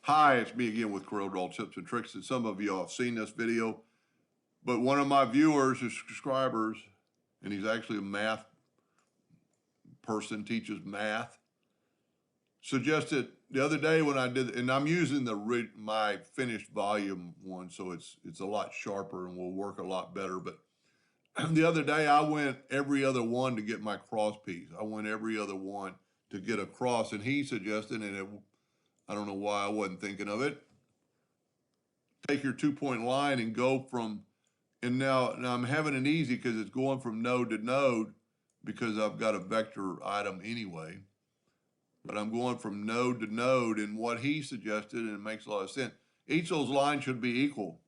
Hi, it's me again with Corel tips and tricks, and some of you have seen this video, but one of my viewers or subscribers, and he's actually a math person, teaches math, suggested the other day when I did, and I'm using my finished volume one, so it's a lot sharper and will work a lot better. But the other day I went every other one to get my cross piece. I went every other one to get a cross, and he suggested, and I don't know why I wasn't thinking of it. Take your 2-point line and go from, and now I'm having it easy because it's going from node to node because I've got a vector item anyway. But I'm going from node to node, and what he suggested, and it makes a lot of sense, each of those lines should be equal.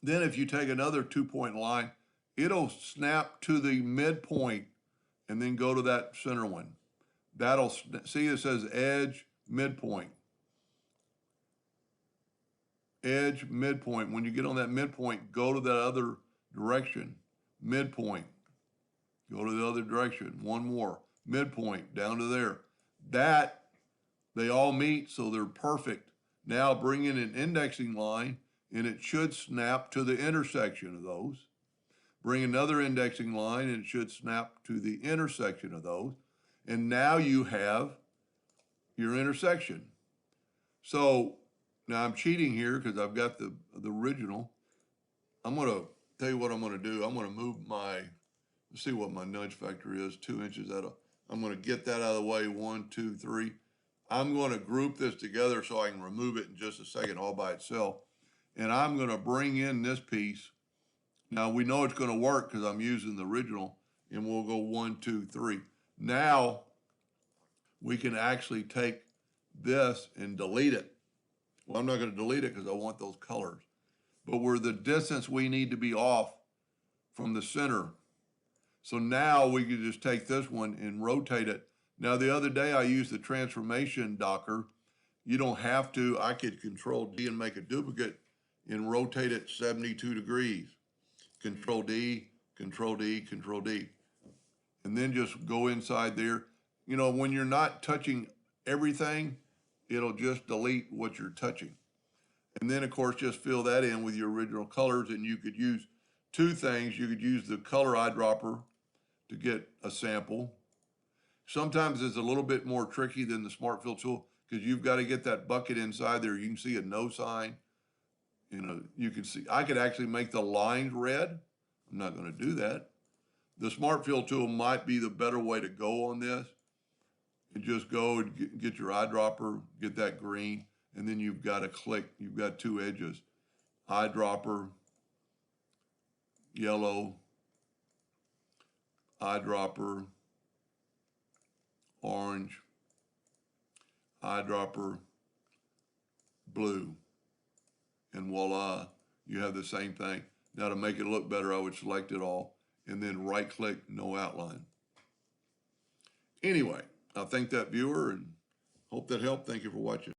Then if you take another 2-point line, it'll snap to the midpoint and then go to that center one. That'll, see it says edge, midpoint. Edge, midpoint. When you get on that midpoint, go to that other direction. Midpoint. Go to the other direction. One more. Midpoint, down to there. That, they all meet, so they're perfect. Now bring in an indexing line, and it should snap to the intersection of those. Bring another indexing line, and it should snap to the intersection of those. And now you have your intersection. So now I'm cheating here because I've got the original. I'm going to tell you what I'm going to do. I'm going to move my, let's see what my nudge factor is, 2 inches out of, I'm going to get that out of the way, 1, 2, 3. I'm going to group this together so I can remove it in just a second all by itself. And I'm going to bring in this piece. Now we know it's going to work because I'm using the original, and we'll go 1, 2, 3. Now we can actually take this and delete it. Well, I'm not going to delete it because I want those colors. But we're the distance we need to be off from the center. So now we can just take this one and rotate it. Now, the other day I used the transformation docker. You don't have to. I could Control D and make a duplicate and rotate it 72 degrees. Control D, Control D, Control D. And then just go inside there. You know, when you're not touching everything, it'll just delete what you're touching. And then, of course, just fill that in with your original colors, and you could use two things. You could use the color eyedropper to get a sample. Sometimes it's a little bit more tricky than the Smart Fill tool because you've got to get that bucket inside there. You can see a no sign. You know, you can see, I could actually make the lines red. I'm not going to do that. The Smart Fill tool might be the better way to go on this. And just go and get your eyedropper, get that green, and then you've got to click. You've got two edges. Eyedropper, yellow, eyedropper, orange, eyedropper, blue. And voila, you have the same thing. Now to make it look better, I would select it all and then right click, no outline. Anyway, I thank that viewer and hope that helped. Thank you for watching.